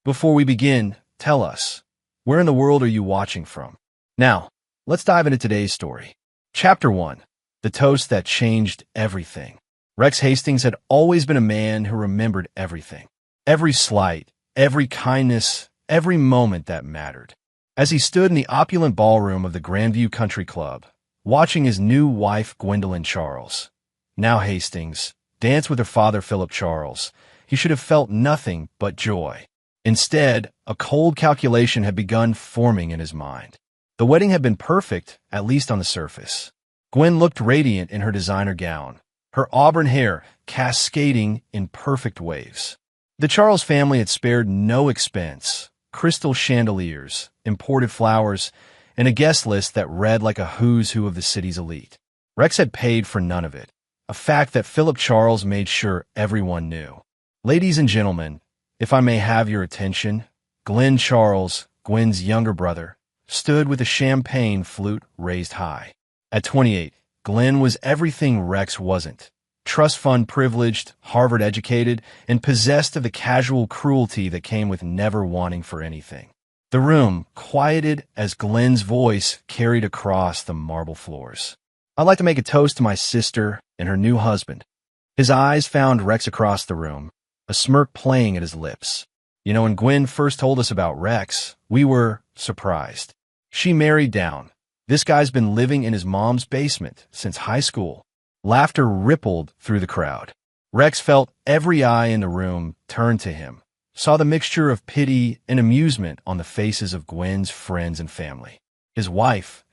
Before we begin, tell us, where in the world are you watching from? Now, let's dive into today's story. Chapter 1. The Toast That Changed Everything. Rex Hastings had always been a man who remembered everything. Every slight, every kindness, every moment that mattered. As he stood in the opulent ballroom of the Grandview Country Club, watching his new wife Gwendolyn Charles, now Hastings, dance with her father Philip Charles, he should have felt nothing but joy. Instead, a cold calculation had begun forming in his mind. The wedding had been perfect, at least on the surface. Gwen looked radiant in her designer gown, her auburn hair cascading in perfect waves. The Charles family had spared no expense: crystal chandeliers, imported flowers, and a guest list that read like a who's who of the city's elite. Rex had paid for none of it, a fact that Philip Charles made sure everyone knew. Ladies and gentlemen, if I may have your attention, Glenn Charles, Gwen's younger brother, stood with a champagne flute raised high. At 28, Glenn was everything Rex wasn't: trust fund privileged, Harvard educated, and possessed of the casual cruelty that came with never wanting for anything. The room quieted as Glenn's voice carried across the marble floors. "I'd like to make a toast to my sister and her new husband." His eyes found Rex across the room, a smirk playing at his lips. "You know, when Gwen first told us about Rex, we were surprised. She married down. This guy's been living in his mom's basement since high school." Laughter rippled through the crowd. Rex felt every eye in the room turn to him, saw the mixture of pity and amusement on the faces of Gwen's friends and family. His wife,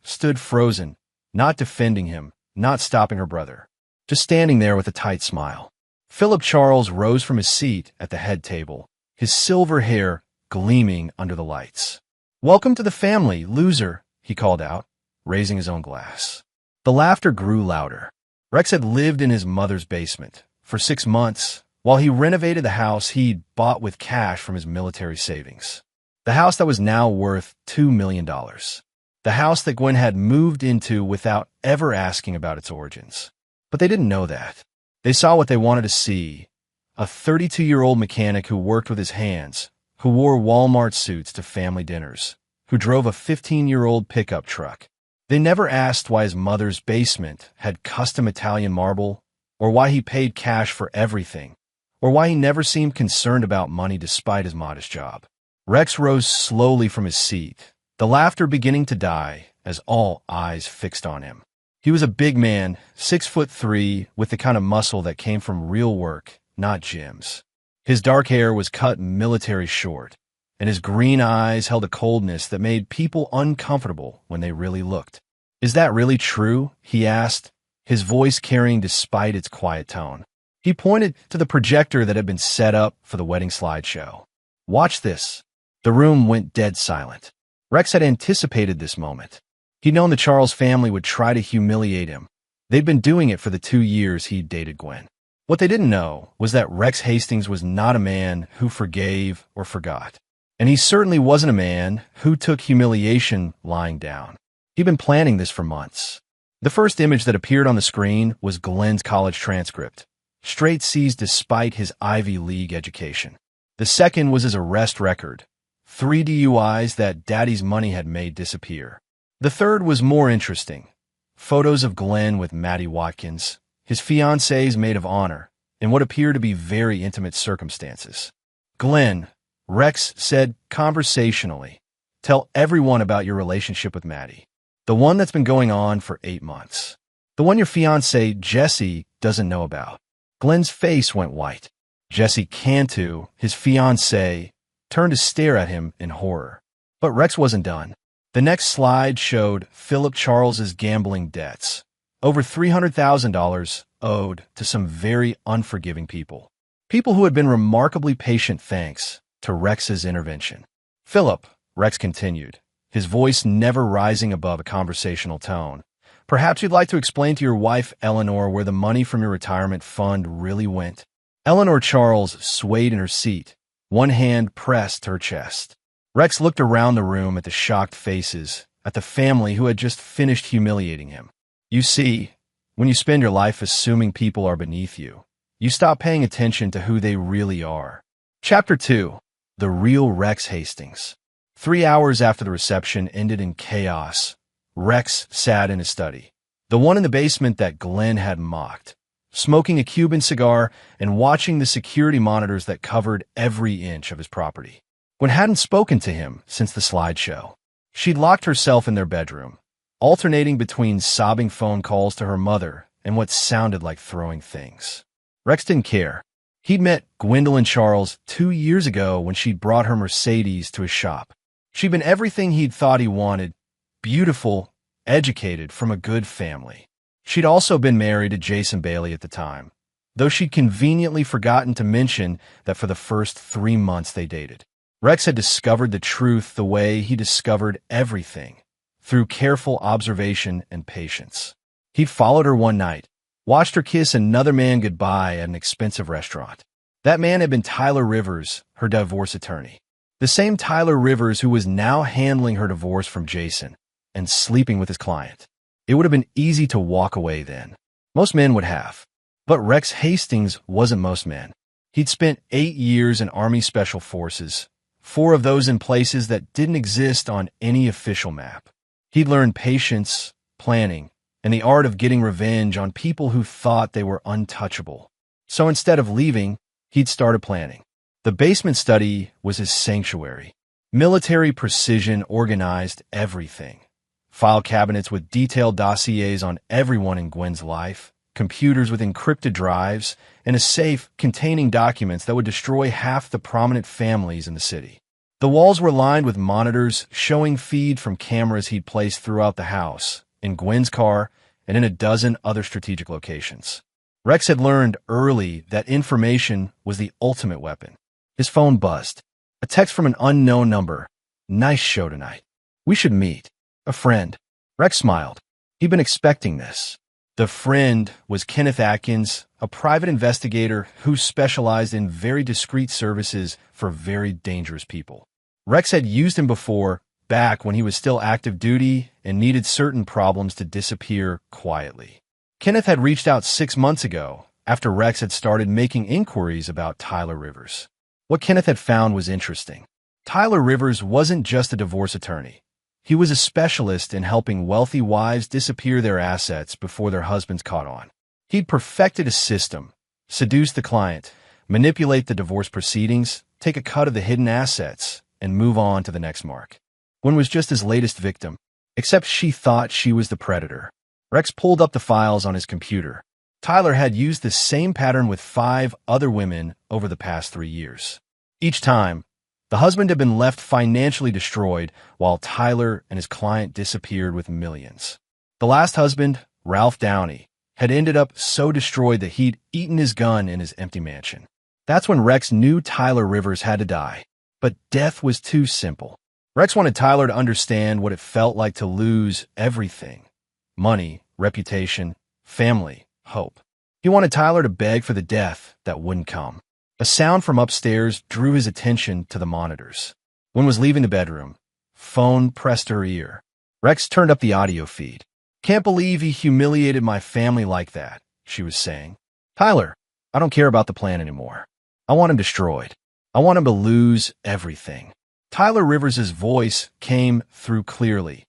stood frozen, not defending him, not stopping her brother, just standing there with a tight smile. Philip Charles rose from his seat at the head table, his silver hair gleaming under the lights. "Welcome to the family, loser," he called out, raising his own glass. The laughter grew louder. Rex had lived in his mother's basement for 6 months while he renovated the house he'd bought with cash from his military savings. The house that was now worth $2 million. The house that Gwen had moved into without ever asking about its origins. But they didn't know that. They saw what they wanted to see: a 32-year-old mechanic who worked with his hands, who wore Walmart suits to family dinners, who drove a 15-year-old pickup truck. They never asked why his mother's basement had custom Italian marble, or why he paid cash for everything, or why he never seemed concerned about money despite his modest job. Rex rose slowly from his seat, the laughter beginning to die as all eyes fixed on him. He was a big man, 6'3", with the kind of muscle that came from real work, not gyms. His dark hair was cut military short, and his green eyes held a coldness that made people uncomfortable when they really looked. "Is that really true?" he asked, his voice carrying despite its quiet tone. He pointed to the projector that had been set up for the wedding slideshow. "Watch this." The room went dead silent. Rex had anticipated this moment. He'd known the Charles family would try to humiliate him. They'd been doing it for the 2 years he'd dated Gwen. What they didn't know was that Rex Hastings was not a man who forgave or forgot. And he certainly wasn't a man who took humiliation lying down. He'd been planning this for months. The first image that appeared on the screen was Glenn's college transcript, straight C's despite his Ivy League education. The second was his arrest record, 3 DUIs that Daddy's money had made disappear. The third was more interesting: photos of Glenn with Maddie Watkins, his fiancée's maid of honor, in what appeared to be very intimate circumstances. "Glenn," Rex said conversationally, "tell everyone about your relationship with Maddie. The one that's been going on for 8 months. The one your fiancée, Jessie, doesn't know about." Glenn's face went white. Jessie Cantu, his fiancée, turned to stare at him in horror. But Rex wasn't done. The next slide showed Philip Charles's gambling debts, over $300,000 owed to some very unforgiving people. People who had been remarkably patient thanks to Rex's intervention. "Philip," Rex continued, his voice never rising above a conversational tone, "perhaps you'd like to explain to your wife Eleanor where the money from your retirement fund really went." Eleanor Charles swayed in her seat, one hand pressed to her chest. Rex looked around the room at the shocked faces, at the family who had just finished humiliating him. "You see, when you spend your life assuming people are beneath you, you stop paying attention to who they really are." Chapter 2. The real Rex Hastings. 3 hours after the reception ended in chaos, Rex sat in his study, the one in the basement that Glenn had mocked, smoking a Cuban cigar and watching the security monitors that covered every inch of his property. Gwen hadn't spoken to him since the slideshow. She'd locked herself in their bedroom, alternating between sobbing phone calls to her mother and what sounded like throwing things. Rex didn't care. He'd met Gwendolyn Charles 2 years ago when she'd brought her Mercedes to his shop. She'd been everything he'd thought he wanted, beautiful, educated, from a good family. She'd also been married to Jason Bailey at the time, though she'd conveniently forgotten to mention that for the first 3 months they dated. Rex had discovered the truth the way he discovered everything, through careful observation and patience. He'd followed her one night, watched her kiss another man goodbye at an expensive restaurant. That man had been Tyler Rivers, her divorce attorney. The same Tyler Rivers who was now handling her divorce from Jason and sleeping with his client. It would have been easy to walk away then. Most men would have. But Rex Hastings wasn't most men. He'd spent 8 years in Army Special Forces, 4 of those in places that didn't exist on any official map. He'd learned patience, planning, and the art of getting revenge on people who thought they were untouchable. So instead of leaving, he'd started planning. The basement study was his sanctuary. Military precision organized everything. File cabinets with detailed dossiers on everyone in Gwen's life, computers with encrypted drives, and a safe containing documents that would destroy half the prominent families in the city. The walls were lined with monitors showing feed from cameras he'd placed throughout the house, in Gwen's car, and in a dozen other strategic locations. Rex had learned early that information was the ultimate weapon. His phone buzzed. A text from an unknown number. "Nice show tonight. We should meet. A friend." Rex smiled. He'd been expecting this. The friend was Kenneth Atkins, a private investigator who specialized in very discreet services for very dangerous people. Rex had used him before, back when he was still active duty and needed certain problems to disappear quietly. Kenneth had reached out 6 months ago, after Rex had started making inquiries about Tyler Rivers. What Kenneth had found was interesting. Tyler Rivers wasn't just a divorce attorney. He was a specialist in helping wealthy wives disappear their assets before their husbands caught on. He'd perfected a system, seduce the client, manipulate the divorce proceedings, take a cut of the hidden assets, and move on to the next mark. Gwen was just his latest victim, except she thought she was the predator. Rex pulled up the files on his computer. Tyler had used the same pattern with 5 other women over the past 3 years. Each time, the husband had been left financially destroyed while Tyler and his client disappeared with millions. The last husband, Ralph Downey, had ended up so destroyed that he'd eaten his gun in his empty mansion. That's when Rex knew Tyler Rivers had to die. But death was too simple. Rex wanted Tyler to understand what it felt like to lose everything: money, reputation, family, hope. He wanted Tyler to beg for the death that wouldn't come. A sound from upstairs drew his attention to the monitors. Gwen was leaving the bedroom. Phone pressed to her ear. Rex turned up the audio feed. "Can't believe he humiliated my family like that," she was saying. "Tyler, I don't care about the plan anymore. I want him destroyed. I want him to lose everything." Tyler Rivers' voice came through clearly.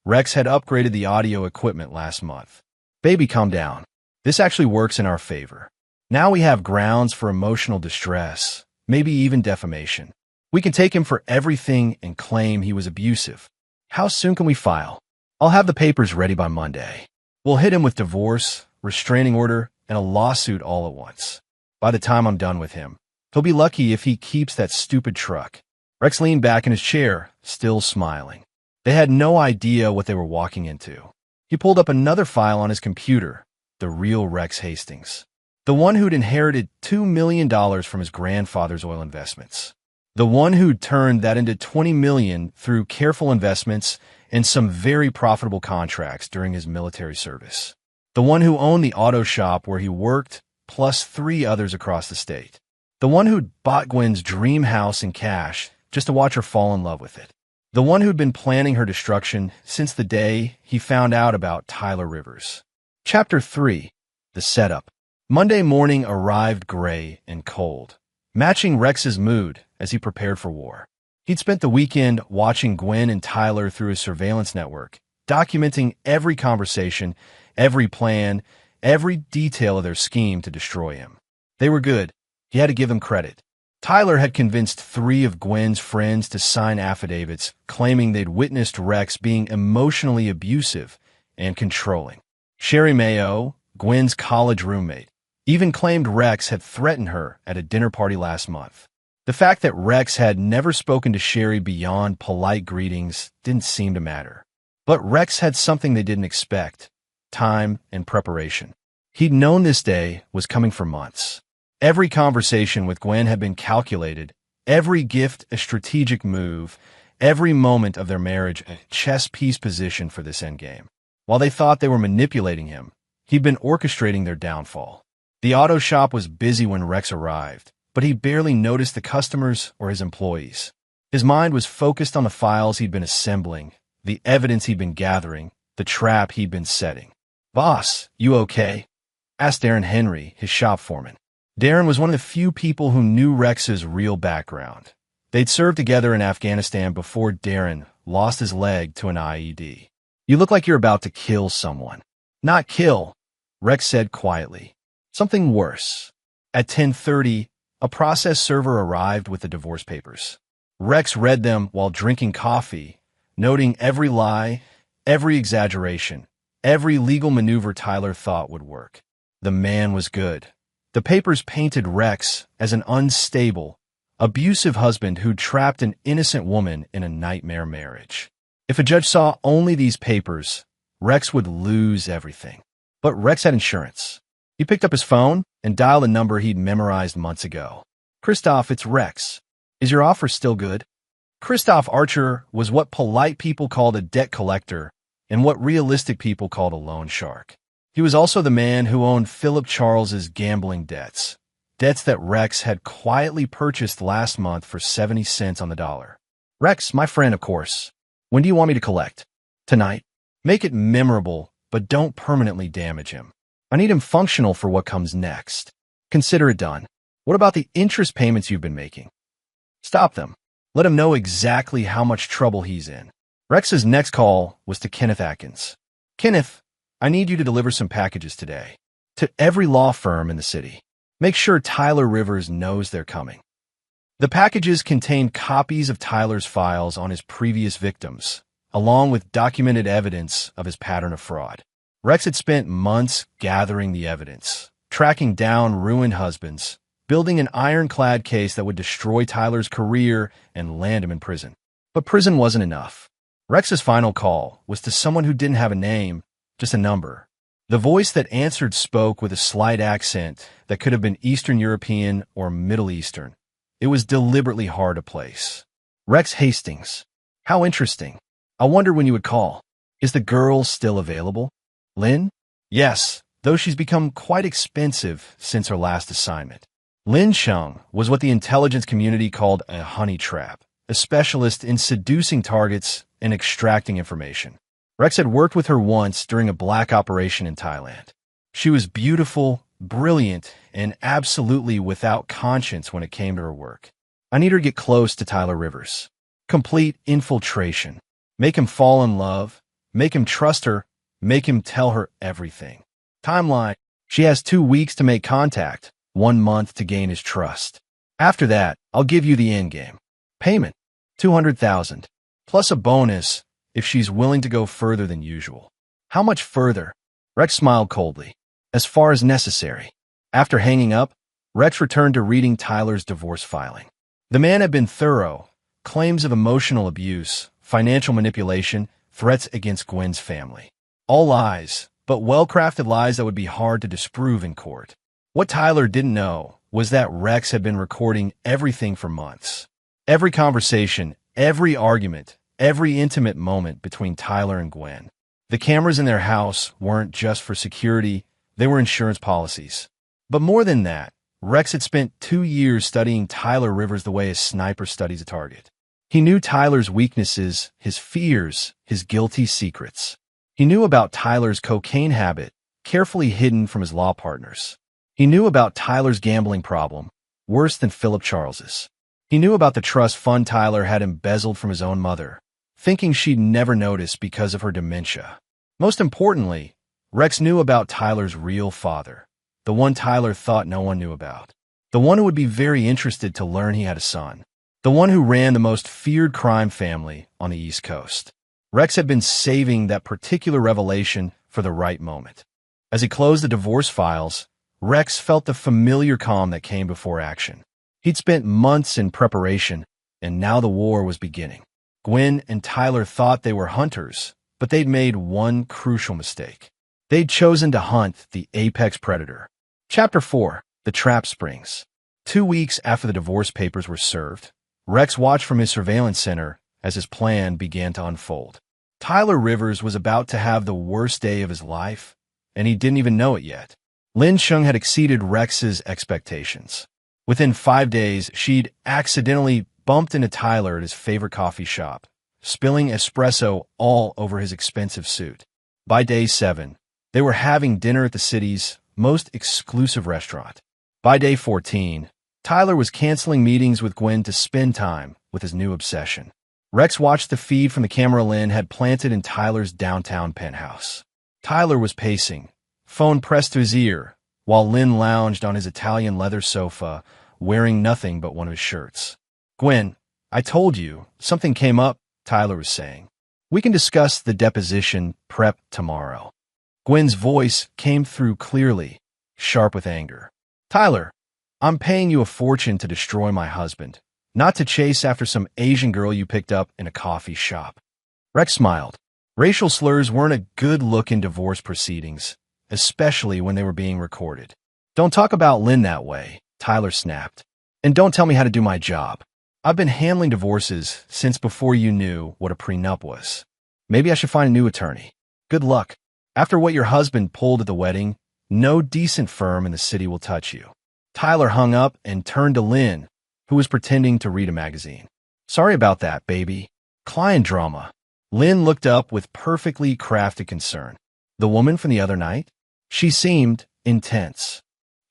Rex had upgraded the audio equipment last month. "Baby, calm down. This actually works in our favor. Now we have grounds for emotional distress, maybe even defamation. We can take him for everything and claim he was abusive. How soon can we file? I'll have the papers ready by Monday. We'll hit him with divorce, restraining order, and a lawsuit all at once. By the time I'm done with him, he'll be lucky if he keeps that stupid truck." Rex leaned back in his chair, still smiling. They had no idea what they were walking into. He pulled up another file on his computer, the real Rex Hastings. The one who'd inherited $2 million from his grandfather's oil investments. The one who'd turned that into $20 million through careful investments and some very profitable contracts during his military service. The one who owned the auto shop where he worked, plus 3 others across the state. The one who'd bought Gwen's dream house in cash just to watch her fall in love with it. The one who'd been planning her destruction since the day he found out about Tyler Rivers. Chapter 3. The Setup. Monday morning arrived gray and cold, matching Rex's mood as he prepared for war. He'd spent the weekend watching Gwen and Tyler through his surveillance network, documenting every conversation, every plan, every detail of their scheme to destroy him. They were good. He had to give them credit. Tyler had convinced 3 of Gwen's friends to sign affidavits claiming they'd witnessed Rex being emotionally abusive and controlling. Sherry Mayo, Gwen's college roommate, even claimed Rex had threatened her at a dinner party last month. The fact that Rex had never spoken to Sherry beyond polite greetings didn't seem to matter. But Rex had something they didn't expect: time and preparation. He'd known this day was coming for months. Every conversation with Gwen had been calculated, every gift a strategic move, every moment of their marriage a chess piece position for this endgame. While they thought they were manipulating him, he'd been orchestrating their downfall. The auto shop was busy when Rex arrived, but he barely noticed the customers or his employees. His mind was focused on the files he'd been assembling, the evidence he'd been gathering, the trap he'd been setting. "Boss, you okay?" asked Darren Henry, his shop foreman. Darren was one of the few people who knew Rex's real background. They'd served together in Afghanistan before Darren lost his leg to an IED. "You look like you're about to kill someone." "Not kill," Rex said quietly. "Something worse." At 10:30, a process server arrived with the divorce papers. Rex read them while drinking coffee, noting every lie, every exaggeration, every legal maneuver Tyler thought would work. The man was good. The papers painted Rex as an unstable, abusive husband who trapped an innocent woman in a nightmare marriage. If a judge saw only these papers, Rex would lose everything. But Rex had insurance. He picked up his phone and dialed a number he'd memorized months ago. "Christoph, it's Rex. Is your offer still good?" Christoph Archer was what polite people called a debt collector and what realistic people called a loan shark. He was also the man who owned Philip Charles's gambling debts, debts that Rex had quietly purchased last month for 70 cents on the dollar. "Rex, my friend, of course. When do you want me to collect?" "Tonight. Make it memorable, but don't permanently damage him. I need him functional for what comes next. Consider it done." "What about the interest payments you've been making?" "Stop them. Let him know exactly how much trouble he's in." Rex's next call was to Kenneth Atkins. "Kenneth, I need you to deliver some packages today. To every law firm in the city. Make sure Tyler Rivers knows they're coming." The packages contained copies of Tyler's files on his previous victims, along with documented evidence of his pattern of fraud. Rex had spent months gathering the evidence, tracking down ruined husbands, building an ironclad case that would destroy Tyler's career and land him in prison. But prison wasn't enough. Rex's final call was to someone who didn't have a name, just a number. The voice that answered spoke with a slight accent that could have been Eastern European or Middle Eastern. It was deliberately hard to place. "Rex Hastings. How interesting. I wonder when you would call. Is the girl still available?" "Lynn?" "Yes, though she's become quite expensive since her last assignment." Lynn Chung was what the intelligence community called a honey trap, a specialist in seducing targets and extracting information. Rex had worked with her once during a black operation in Thailand. She was beautiful, brilliant, and absolutely without conscience when it came to her work. "I need her to get close to Tyler Rivers. Complete infiltration. Make him fall in love. Make him trust her. Make him tell her everything. Timeline: she has 2 weeks to make contact, 1 month to gain his trust. After that, I'll give you the endgame. Payment: $200,000, plus a bonus if she's willing to go further than usual." "How much further?" Rex smiled coldly. "As far as necessary." After hanging up, Rex returned to reading Tyler's divorce filing. The man had been thorough. Claims of emotional abuse, financial manipulation, threats against Gwen's family. All lies, but well-crafted lies that would be hard to disprove in court. What Tyler didn't know was that Rex had been recording everything for months. Every conversation, every argument, every intimate moment between Tyler and Gwen. The cameras in their house weren't just for security, they were insurance policies. But more than that, Rex had spent 2 years studying Tyler Rivers the way a sniper studies a target. He knew Tyler's weaknesses, his fears, his guilty secrets. He knew about Tyler's cocaine habit, carefully hidden from his law partners. He knew about Tyler's gambling problem, worse than Philip Charles's. He knew about the trust fund Tyler had embezzled from his own mother, thinking she'd never notice because of her dementia. Most importantly, Rex knew about Tyler's real father, the one Tyler thought no one knew about, the one who would be very interested to learn he had a son, the one who ran the most feared crime family on the East Coast. Rex had been saving that particular revelation for the right moment. As he closed the divorce files, Rex felt the familiar calm that came before action. He'd spent months in preparation, and now the war was beginning. Gwen and Tyler thought they were hunters, but they'd made one crucial mistake. They'd chosen to hunt the apex predator. Chapter 4. The Trap Springs. 2 weeks after the divorce papers were served, Rex watched from his surveillance center as his plan began to unfold. Tyler Rivers was about to have the worst day of his life, and he didn't even know it yet. Lin Chung had exceeded Rex's expectations. Within 5 days, she'd accidentally bumped into Tyler at his favorite coffee shop, spilling espresso all over his expensive suit. By day 7, they were having dinner at the city's most exclusive restaurant. By day 14, Tyler was canceling meetings with Gwen to spend time with his new obsession. Rex watched the feed from the camera Lin had planted in Tyler's downtown penthouse. Tyler was pacing, phone pressed to his ear, while Lin lounged on his Italian leather sofa, wearing nothing but one of his shirts. "Gwen, I told you, something came up," Tyler was saying. "We can discuss the deposition prep tomorrow." Gwen's voice came through clearly, sharp with anger. "Tyler, I'm paying you a fortune to destroy my husband, not to chase after some Asian girl you picked up in a coffee shop." Rex smiled. Racial slurs weren't a good look in divorce proceedings, especially when they were being recorded. "Don't talk about Lynn that way," Tyler snapped. "And don't tell me how to do my job. I've been handling divorces since before you knew what a prenup was. Maybe I should find a new attorney. Good luck. After what your husband pulled at the wedding, no decent firm in the city will touch you." Tyler hung up and turned to Lynn, who was pretending to read a magazine. "Sorry about that, baby. Client drama." Lynn looked up with perfectly crafted concern. "The woman from the other night?" She seemed intense.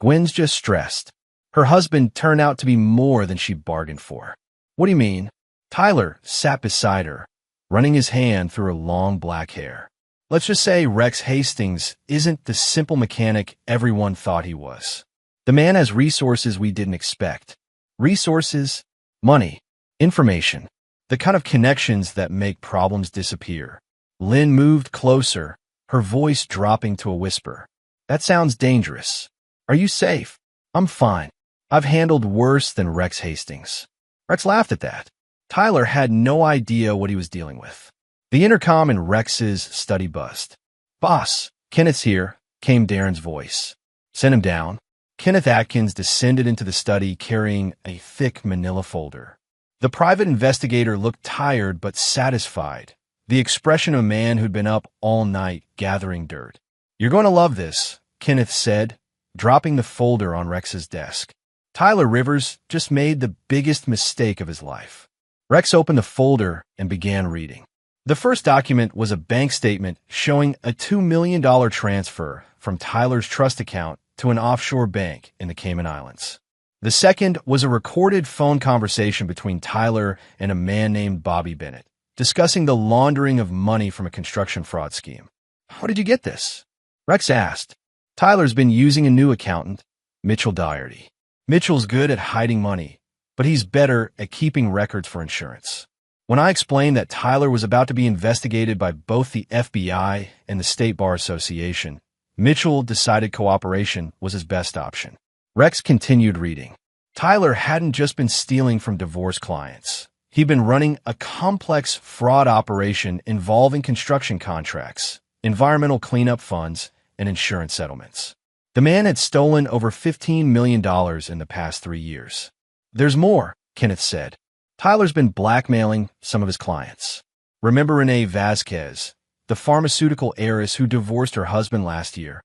"Gwen's just stressed. Her husband turned out to be more than she bargained for." "What do you mean?" Tyler sat beside her, running his hand through her long black hair. "Let's just say Rex Hastings isn't the simple mechanic everyone thought he was. The man has resources we didn't expect. Resources, money, information, the kind of connections that make problems disappear." Lynn moved closer, her voice dropping to a whisper. "That sounds dangerous. Are you safe?" "I'm fine. I've handled worse than Rex Hastings." Rex laughed at that. Tyler had no idea what he was dealing with. The intercom in Rex's study buzzed. "Boss, Kenneth's here," came Darren's voice. "Send him down." Kenneth Atkins descended into the study carrying a thick manila folder. The private investigator looked tired but satisfied, the expression of a man who'd been up all night gathering dirt. "You're going to love this," Kenneth said, dropping the folder on Rex's desk. Tyler Rivers just made the biggest mistake of his life. Rex opened the folder and began reading. The first document was a bank statement showing a $2 million transfer from Tyler's trust account to an offshore bank in the Cayman Islands. The second was a recorded phone conversation between Tyler and a man named Bobby Bennett, discussing the laundering of money from a construction fraud scheme. "How did you get this?" Rex asked. "Tyler's been using a new accountant, Mitchell Doherty. Mitchell's good at hiding money, but he's better at keeping records for insurance." When I explained that Tyler was about to be investigated by both the FBI and the State Bar Association, Mitchell decided cooperation was his best option. Rex continued reading. Tyler hadn't just been stealing from divorce clients. He'd been running a complex fraud operation involving construction contracts, environmental cleanup funds, and insurance settlements. The man had stolen over $15 million in the past 3 years. "There's more," Kenneth said. "Tyler's been blackmailing some of his clients. Remember Renee Vasquez, the pharmaceutical heiress who divorced her husband last year?"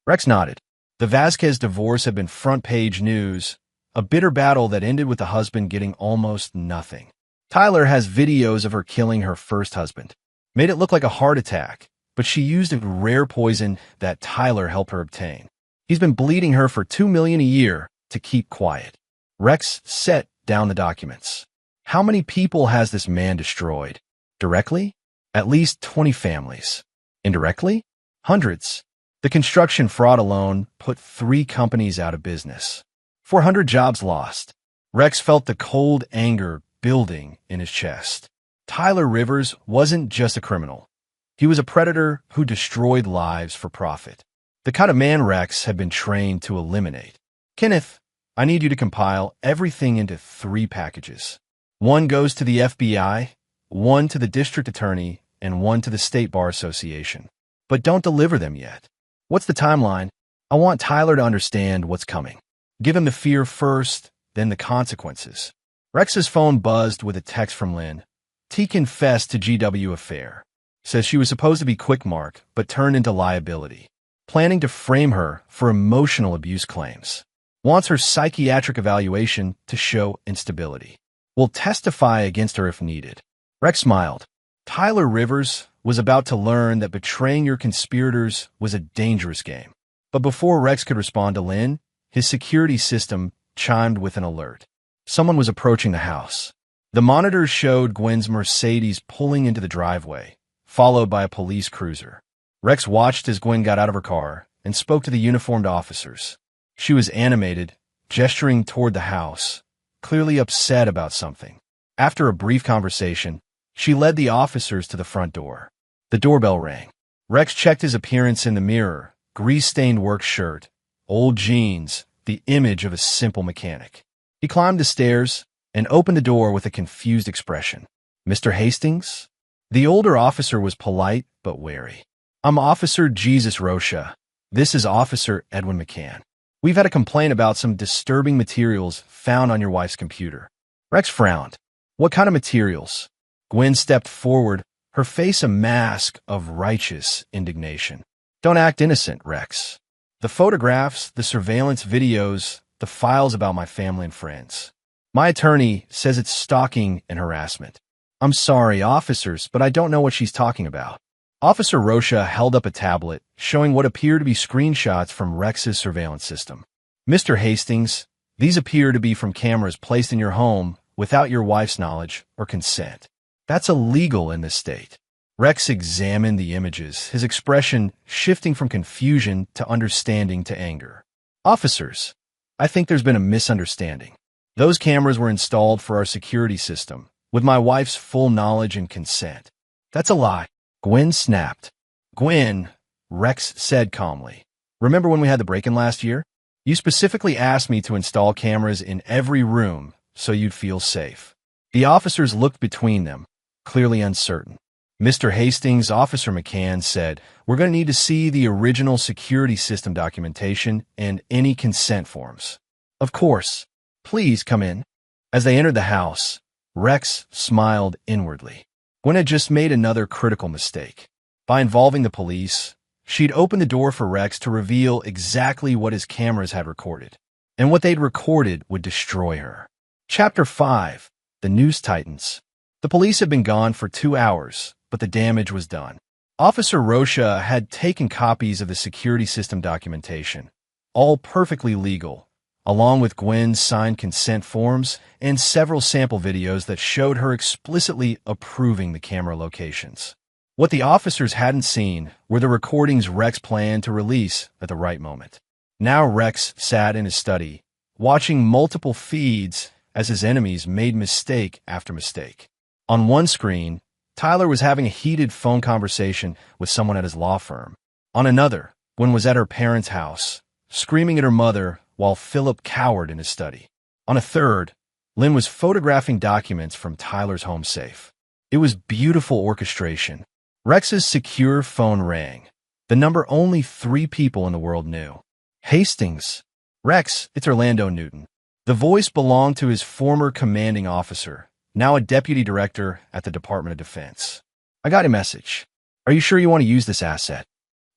Rex nodded. The Vasquez divorce had been front-page news, a bitter battle that ended with the husband getting almost nothing. Tyler has videos of her killing her first husband. Made it look like a heart attack, but she used a rare poison that Tyler helped her obtain. He's been bleeding her for $2 million a year to keep quiet. Rex set down the documents. How many people has this man destroyed? Directly? At least 20 families. Indirectly? Hundreds. The construction fraud alone put 3 companies out of business. 400 jobs lost. Rex felt the cold anger building in his chest. Tyler Rivers wasn't just a criminal. He was a predator who destroyed lives for profit. The kind of man Rex had been trained to eliminate. Kenneth, I need you to compile everything into 3 packages. 1 goes to the FBI, 1 to the district attorney, and 1 to the State Bar Association. But don't deliver them yet. What's the timeline? I want Tyler to understand what's coming. Give him the fear first, then the consequences. Rex's phone buzzed with a text from Lynn. T confessed to GW affair. Says she was supposed to be quick mark, but turned into liability. Planning to frame her for emotional abuse claims. Wants her psychiatric evaluation to show instability. Will testify against her if needed. Rex smiled. Tyler Rivers was about to learn that betraying your conspirators was a dangerous game. But before Rex could respond to Lynn, his security system chimed with an alert. Someone was approaching the house. The monitors showed Gwen's Mercedes pulling into the driveway, followed by a police cruiser. Rex watched as Gwen got out of her car and spoke to the uniformed officers. She was animated, gesturing toward the house, clearly upset about something. After a brief conversation, she led the officers to the front door. The doorbell rang. Rex checked his appearance in the mirror, grease-stained work shirt, old jeans, the image of a simple mechanic. He climbed the stairs and opened the door with a confused expression. Mr. Hastings? The older officer was polite but wary. I'm Officer Jesus Rocha. This is Officer Edwin McCann. We've had a complaint about some disturbing materials found on your wife's computer. Rex frowned. What kind of materials? Gwen stepped forward, her face a mask of righteous indignation. Don't act innocent, Rex. The photographs, the surveillance videos, the files about my family and friends. My attorney says it's stalking and harassment. I'm sorry, officers, but I don't know what she's talking about. Officer Rocha held up a tablet, showing what appeared to be screenshots from Rex's surveillance system. Mr. Hastings, these appear to be from cameras placed in your home without your wife's knowledge or consent. That's illegal in this state. Rex examined the images, his expression shifting from confusion to understanding to anger. Officers, I think there's been a misunderstanding. Those cameras were installed for our security system, with my wife's full knowledge and consent. That's a lie. Gwen snapped. Gwen, Rex said calmly. Remember when we had the break-in last year? You specifically asked me to install cameras in every room so you'd feel safe. The officers looked between them, clearly uncertain. Mr. Hastings, Officer McCann said, we're going to need to see the original security system documentation and any consent forms. Of course. Please come in. As they entered the house, Rex smiled inwardly. Gwen had just made another critical mistake. By involving the police, she'd opened the door for Rex to reveal exactly what his cameras had recorded. And what they'd recorded would destroy her. Chapter 5. The News Titans. The police had been gone for 2 hours, but the damage was done. Officer Rocha had taken copies of the security system documentation, all perfectly legal, along with Gwen's signed consent forms and several sample videos that showed her explicitly approving the camera locations. What the officers hadn't seen were the recordings Rex planned to release at the right moment. Now Rex sat in his study, watching multiple feeds as his enemies made mistake after mistake. On one screen, Tyler was having a heated phone conversation with someone at his law firm. On another, Gwen was at her parents' house, screaming at her mother while Philip cowered in his study. On a third, Lynn was photographing documents from Tyler's home safe. It was beautiful orchestration. Rex's secure phone rang. The number only 3 people in the world knew. Hastings. Rex, it's Orlando Newton. The voice belonged to his former commanding officer, now a deputy director at the Department of Defense. I got a message. Are you sure you want to use this asset?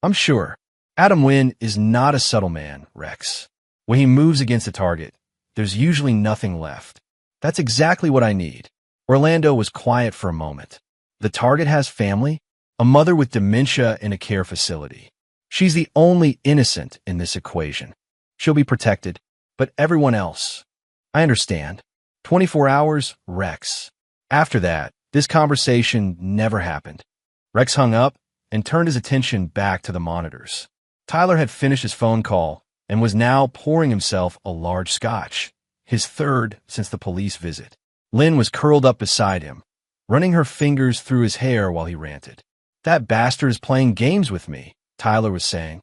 I'm sure. Adam Wynn is not a subtle man, Rex. When he moves against a target, there's usually nothing left. That's exactly what I need. Orlando was quiet for a moment. The target has family, a mother with dementia in a care facility. She's the only innocent in this equation. She'll be protected, but everyone else. I understand. 24 hours, Rex. After that, this conversation never happened. Rex hung up and turned his attention back to the monitors. Tyler had finished his phone call and was now pouring himself a large scotch, his third since the police visit. Lynn was curled up beside him, running her fingers through his hair while he ranted. "That bastard is playing games with me," Tyler was saying.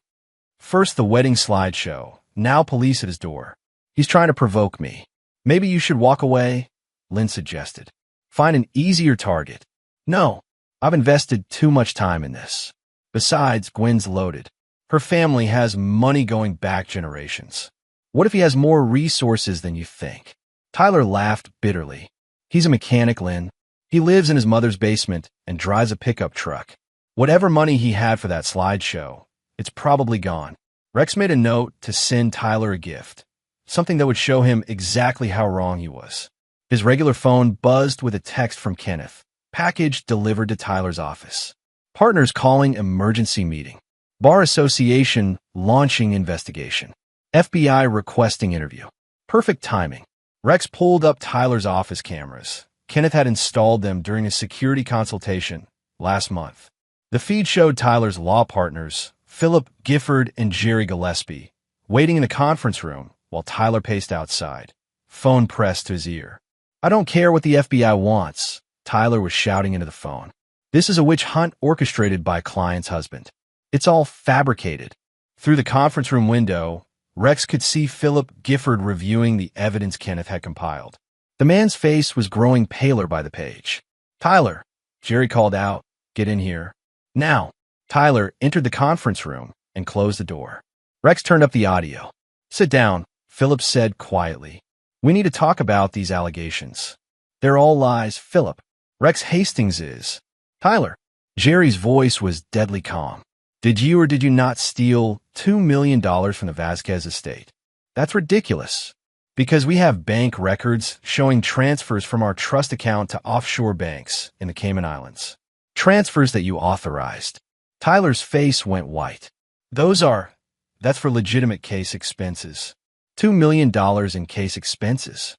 "First the wedding slideshow, now police at his door. He's trying to provoke me. Maybe you should walk away," Lynn suggested. "Find an easier target." "No, I've invested too much time in this. Besides, Gwen's loaded. Her family has money going back generations. What if he has more resources than you think?" Tyler laughed bitterly. "He's a mechanic, Lynn. He lives in his mother's basement and drives a pickup truck. Whatever money he had for that slideshow, it's probably gone." Rex made a note to send Tyler a gift, something that would show him exactly how wrong he was. His regular phone buzzed with a text from Kenneth. Package delivered to Tyler's office. Partners calling emergency meeting. Bar Association launching investigation. FBI requesting interview. Perfect timing. Rex pulled up Tyler's office cameras. Kenneth had installed them during a security consultation last month. The feed showed Tyler's law partners, Philip Gifford and Jerry Gillespie, waiting in the conference room while Tyler paced outside, phone pressed to his ear. "I don't care what the FBI wants," Tyler was shouting into the phone. "This is a witch hunt orchestrated by client's husband. It's all fabricated." Through the conference room window, Rex could see Philip Gifford reviewing the evidence Kenneth had compiled. The man's face was growing paler by the page. "Tyler," Jerry called out, "get in here." Now, Tyler entered the conference room and closed the door. Rex turned up the audio. "Sit down," Philip said quietly. "We need to talk about these allegations." "They're all lies, Philip. Rex Hastings is." "Tyler." Jerry's voice was deadly calm. "Did you or did you not steal $2 million from the Vasquez estate?" "That's ridiculous. Because we have bank records showing transfers from our trust account to offshore banks in the Cayman Islands. Transfers that you authorized." Tyler's face went white. That's for legitimate case expenses. $2 million in case expenses."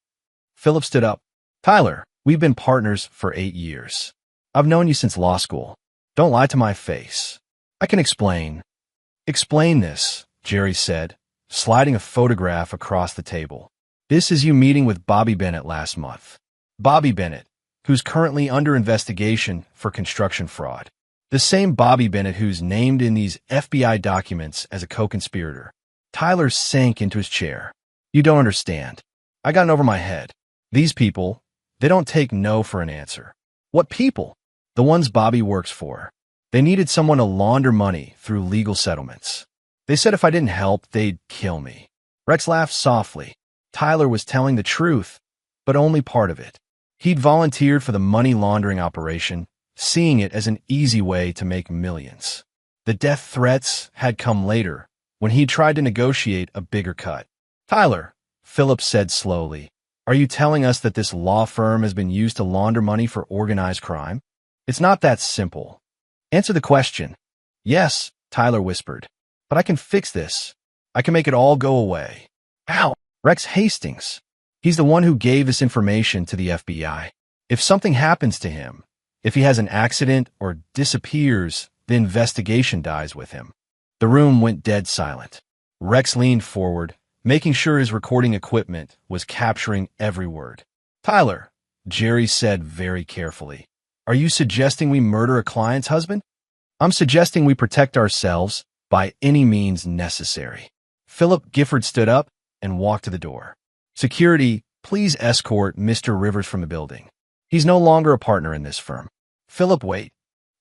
Philip stood up. "Tyler, we've been partners for 8 years. I've known you since law school. Don't lie to my face. I can explain." "Explain this," Jerry said, sliding a photograph across the table. "This is you meeting with Bobby Bennett last month. Bobby Bennett, who's currently under investigation for construction fraud. The same Bobby Bennett who's named in these FBI documents as a co-conspirator." Tyler sank into his chair. "You don't understand. I got over my head. These people, they don't take no for an answer." "What people?" "The ones Bobby works for. They needed someone to launder money through legal settlements. They said if I didn't help, they'd kill me." Rex laughed softly. Tyler was telling the truth, but only part of it. He'd volunteered for the money laundering operation, seeing it as an easy way to make millions. The death threats had come later, when he tried to negotiate a bigger cut. "Tyler," Philip said slowly, "are you telling us that this law firm has been used to launder money for organized crime?" "It's not that simple. Answer the question." "Yes," Tyler whispered, "but I can fix this. I can make it all go away." "How?" "Rex Hastings. He's the one who gave this information to the FBI. If something happens to him, if he has an accident or disappears, the investigation dies with him." The room went dead silent. Rex leaned forward, making sure his recording equipment was capturing every word. "Tyler," Jerry said very carefully, "are you suggesting we murder a client's husband?" "I'm suggesting we protect ourselves by any means necessary." Philip Gifford stood up and walked to the door. "Security, please escort Mr. Rivers from the building. He's no longer a partner in this firm." "Philip, wait.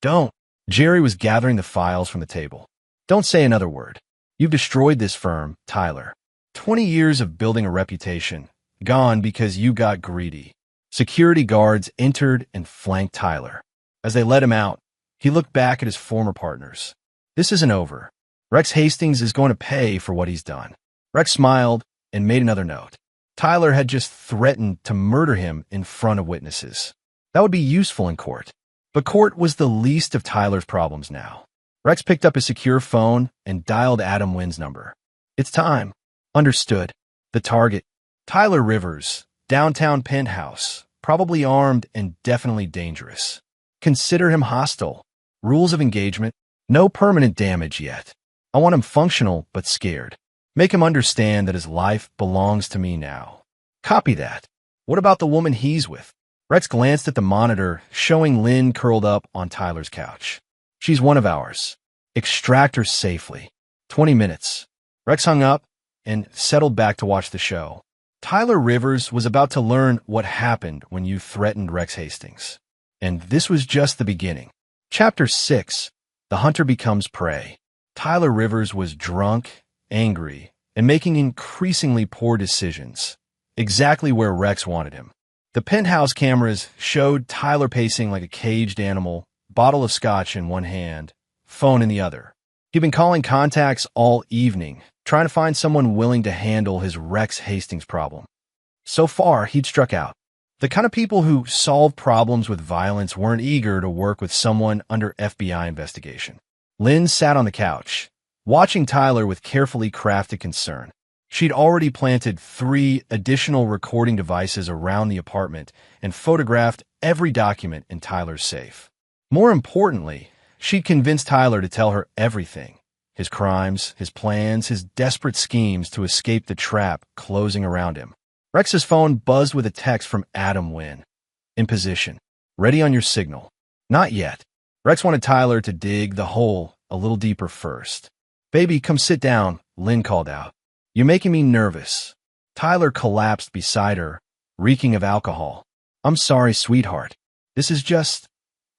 Don't." Jerry was gathering the files from the table. "Don't say another word. You've destroyed this firm, Tyler. 20 years of building a reputation, gone because you got greedy." Security guards entered and flanked Tyler. As they let him out, he looked back at his former partners. "This isn't over. Rex Hastings is going to pay for what he's done." Rex smiled and made another note. Tyler had just threatened to murder him in front of witnesses. That would be useful in court. But court was the least of Tyler's problems now. Rex picked up his secure phone and dialed Adam Wynn's number. "It's time." "Understood." The target, Tyler Rivers, Downtown penthouse, probably armed and definitely dangerous. Consider him hostile. Rules of engagement, no permanent damage yet. I want him functional but scared. Make him understand that his life belongs to me now. Copy that. What about the woman he's with? Rex glanced at the monitor, showing Lynn curled up on Tyler's couch. She's one of ours. Extract her safely. 20 minutes. Rex hung up and settled back to watch the show. Tyler Rivers was about to learn what happened when you threatened Rex Hastings. And this was just the beginning. Chapter 6. The Hunter Becomes Prey. Tyler Rivers was drunk, angry, and making increasingly poor decisions. Exactly where Rex wanted him. The penthouse cameras showed Tyler pacing like a caged animal, bottle of scotch in one hand, phone in the other. He'd been calling contacts all evening, trying to find someone willing to handle his Rex Hastings problem. So far, he'd struck out. The kind of people who solve problems with violence weren't eager to work with someone under FBI investigation. Lynn sat on the couch, watching Tyler with carefully crafted concern. She'd already planted 3 additional recording devices around the apartment and photographed every document in Tyler's safe. More importantly, she'd convinced Tyler to tell her everything. His crimes, his plans, his desperate schemes to escape the trap closing around him. Rex's phone buzzed with a text from Adam Wynn. In position. Ready on your signal. Not yet. Rex wanted Tyler to dig the hole a little deeper first. Baby, come sit down, Lynn called out. You're making me nervous. Tyler collapsed beside her, reeking of alcohol. I'm sorry, sweetheart. This is just...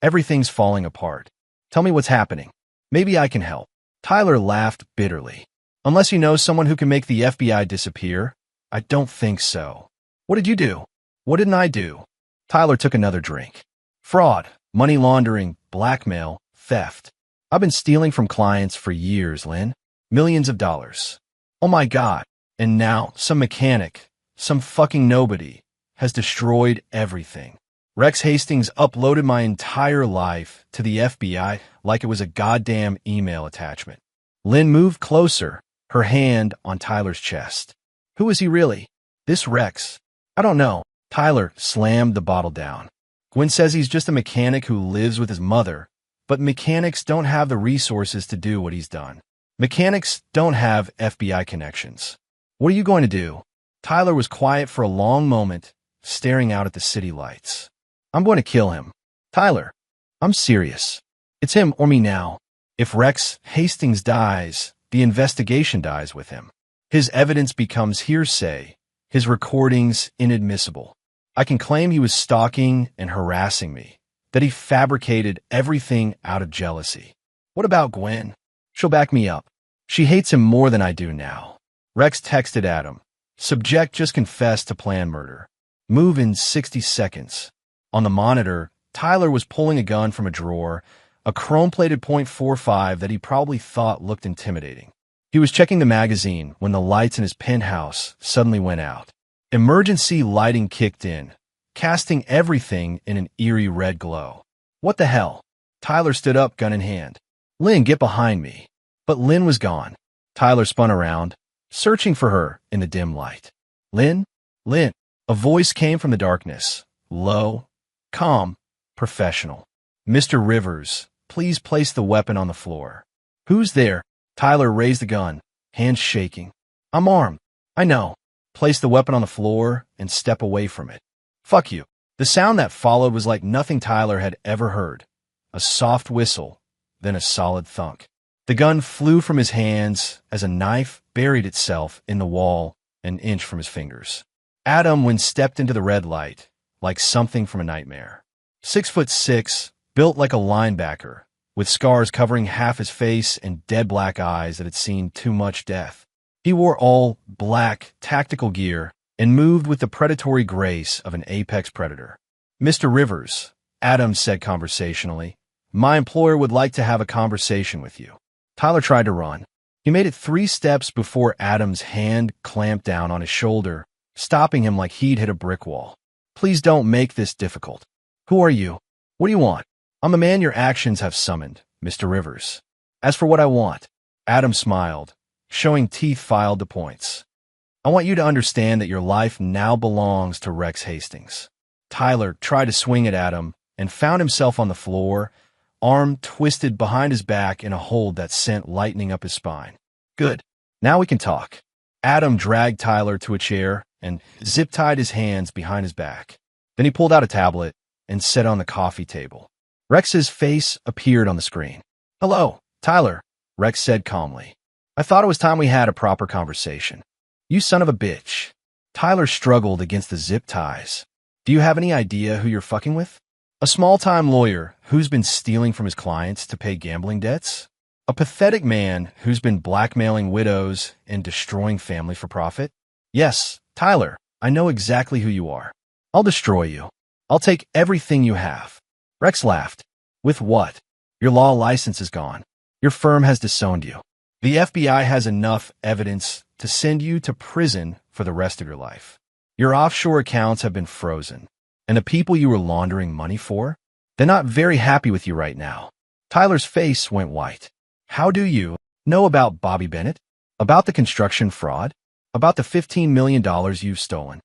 everything's falling apart. Tell me what's happening. Maybe I can help. Tyler laughed bitterly. Unless you know someone who can make the FBI disappear, I don't think so. What did you do? What didn't I do? Tyler took another drink. Fraud, money laundering, blackmail, theft. I've been stealing from clients for years, Lynn. Millions of dollars. Oh my God. And now, some mechanic, some fucking nobody, has destroyed everything. Rex Hastings uploaded my entire life to the FBI like it was a goddamn email attachment. Lynn moved closer, her hand on Tyler's chest. Who is he really? This Rex? I don't know. Tyler slammed the bottle down. Gwen says he's just a mechanic who lives with his mother, but mechanics don't have the resources to do what he's done. Mechanics don't have FBI connections. What are you going to do? Tyler was quiet for a long moment, staring out at the city lights. I'm going to kill him. Tyler, I'm serious. It's him or me now. If Rex Hastings dies, the investigation dies with him. His evidence becomes hearsay, his recordings inadmissible. I can claim he was stalking and harassing me, that he fabricated everything out of jealousy. What about Gwen? She'll back me up. She hates him more than I do now. Rex texted Adam. Subject just confessed to planned murder. Move in 60 seconds. On the monitor, Tyler was pulling a gun from a drawer, a chrome-plated .45 that he probably thought looked intimidating. He was checking the magazine when the lights in his penthouse suddenly went out. Emergency lighting kicked in, casting everything in an eerie red glow. What the hell? Tyler stood up, gun in hand. Lynn, get behind me. But Lynn was gone. Tyler spun around, searching for her in the dim light. Lynn? Lynn. A voice came from the darkness, low, calm, professional. Mr. Rivers, please place the weapon on the floor. Who's there? Tyler raised the gun, hands shaking. I'm armed. I know. Place the weapon on the floor and step away from it. Fuck you. The sound that followed was like nothing Tyler had ever heard. A soft whistle, then a solid thunk. The gun flew from his hands as a knife buried itself in the wall an inch from his fingers. Adam Wynn stepped into the red light, like something from a nightmare. 6'6", built like a linebacker, with scars covering half his face and dead black eyes that had seen too much death. He wore all black tactical gear and moved with the predatory grace of an apex predator. Mr. Rivers, Adam said conversationally, my employer would like to have a conversation with you. Tyler tried to run. He made it 3 steps before Adam's hand clamped down on his shoulder, stopping him like he'd hit a brick wall. Please don't make this difficult. Who are you? What do you want? I'm the man your actions have summoned, Mr. Rivers. As for what I want, Adam smiled, showing teeth filed to points. I want you to understand that your life now belongs to Rex Hastings. Tyler tried to swing it at him and found himself on the floor, arm twisted behind his back in a hold that sent lightning up his spine. Good. Now we can talk. Adam dragged Tyler to a chair and zip-tied his hands behind his back. Then he pulled out a tablet and set it on the coffee table. Rex's face appeared on the screen. "Hello, Tyler," Rex said calmly. "I thought it was time we had a proper conversation." "You son of a bitch." Tyler struggled against the zip ties. "Do you have any idea who you're fucking with? A small-time lawyer who's been stealing from his clients to pay gambling debts? A pathetic man who's been blackmailing widows and destroying family for profit? Yes, Tyler, I know exactly who you are. I'll destroy you. I'll take everything you have." Rex laughed. "With what? Your law license is gone. Your firm has disowned you. The FBI has enough evidence to send you to prison for the rest of your life. Your offshore accounts have been frozen. And the people you were laundering money for? They're not very happy with you right now." Tyler's face went white. "How do you know about Bobby Bennett? About the construction fraud? About the $15 million you've stolen?"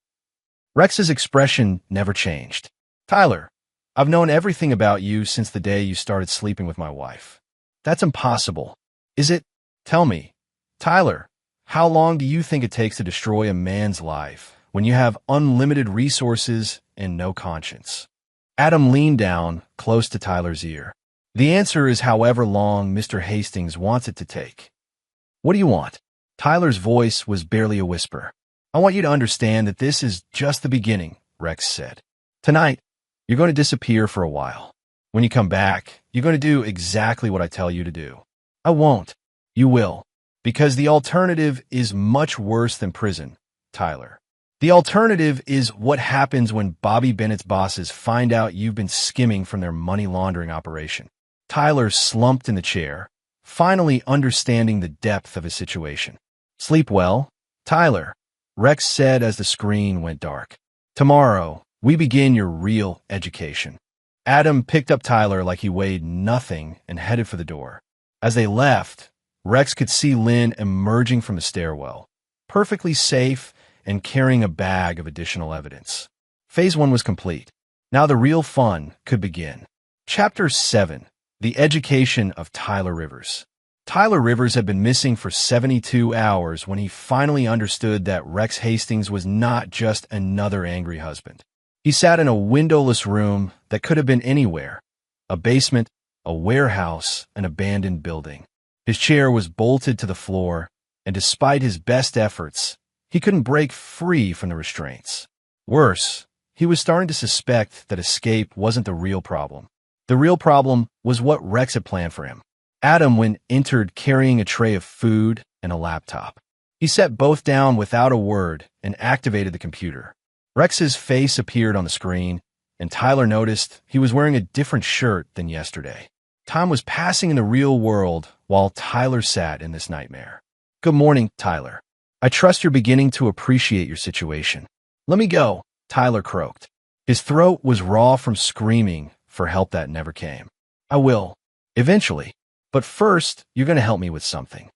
Rex's expression never changed. "Tyler, I've known everything about you since the day you started sleeping with my wife." "That's impossible." "Is it? Tell me. Tyler, how long do you think it takes to destroy a man's life when you have unlimited resources and no conscience?" Adam leaned down close to Tyler's ear. "The answer is however long Mr. Hastings wants it to take." "What do you want?" Tyler's voice was barely a whisper. "I want you to understand that this is just the beginning," Rex said. "Tonight, you're going to disappear for a while. When you come back, you're going to do exactly what I tell you to do." "I won't." "You will. Because the alternative is much worse than prison, Tyler. The alternative is what happens when Bobby Bennett's bosses find out you've been skimming from their money laundering operation." Tyler slumped in the chair, finally understanding the depth of his situation. "Sleep well, Tyler," Rex said as the screen went dark. "Tomorrow, we begin your real education." Adam picked up Tyler like he weighed nothing and headed for the door. As they left, Rex could see Lynn emerging from the stairwell, perfectly safe and carrying a bag of additional evidence. Phase 1 was complete. Now the real fun could begin. Chapter 7. The Education of Tyler Rivers. Tyler Rivers had been missing for 72 hours when he finally understood that Rex Hastings was not just another angry husband. He sat in a windowless room that could have been anywhere: a basement, a warehouse, an abandoned building. His chair was bolted to the floor, and despite his best efforts, he couldn't break free from the restraints. Worse, he was starting to suspect that escape wasn't the real problem. The real problem was what Rex had planned for him. Adam entered carrying a tray of food and a laptop. He set both down without a word and activated the computer. Rex's face appeared on the screen, and Tyler noticed he was wearing a different shirt than yesterday. Time was passing in the real world while Tyler sat in this nightmare. "Good morning, Tyler. I trust you're beginning to appreciate your situation." "Let me go," Tyler croaked. His throat was raw from screaming for help that never came. "I will. Eventually. But first, you're going to help me with something."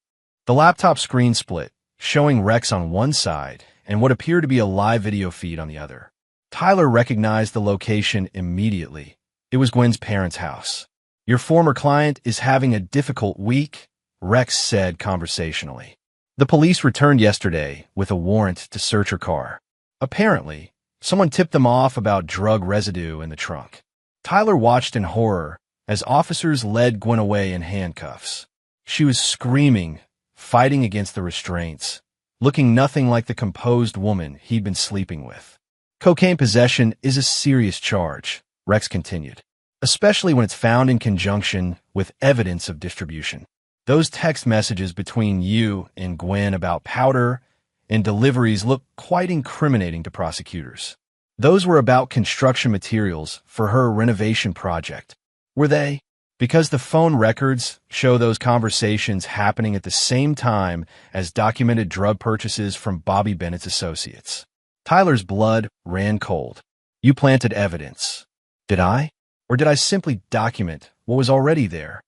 The laptop screen split, showing Rex on one side and what appeared to be a live video feed on the other. Tyler recognized the location immediately. It was Gwen's parents' house. "Your former client is having a difficult week," Rex said conversationally. "The police returned yesterday with a warrant to search her car. Apparently, someone tipped them off about drug residue in the trunk." Tyler watched in horror as officers led Gwen away in handcuffs. She was screaming, fighting against the restraints, looking nothing like the composed woman he'd been sleeping with. "Cocaine possession is a serious charge," Rex continued, "especially when it's found in conjunction with evidence of distribution. Those text messages between you and Gwen about powder and deliveries look quite incriminating to prosecutors. Those were about construction materials for her renovation project. Were they? Because the phone records show those conversations happening at the same time as documented drug purchases from Bobby Bennett's associates." Tyler's blood ran cold. "You planted evidence. Did I? Or did I simply document what was already there?"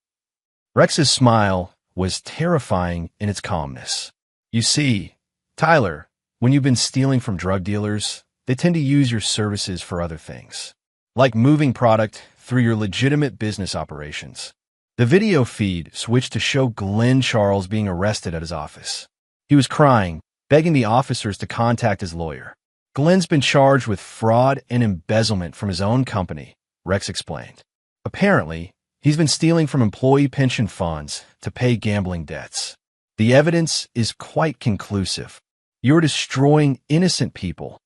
Rex's smile was terrifying in its calmness. "You see, Tyler, When you've been stealing from drug dealers, they tend to use your services for other things, like moving product through your legitimate business operations. The video feed switched to show Glenn Charles being arrested at his office. He was crying, begging the officers to contact his lawyer. Glenn's been charged with fraud and embezzlement from his own company, Rex explained. Apparently, he's been stealing from employee pension funds to pay gambling debts. The evidence is quite conclusive. You're destroying innocent people.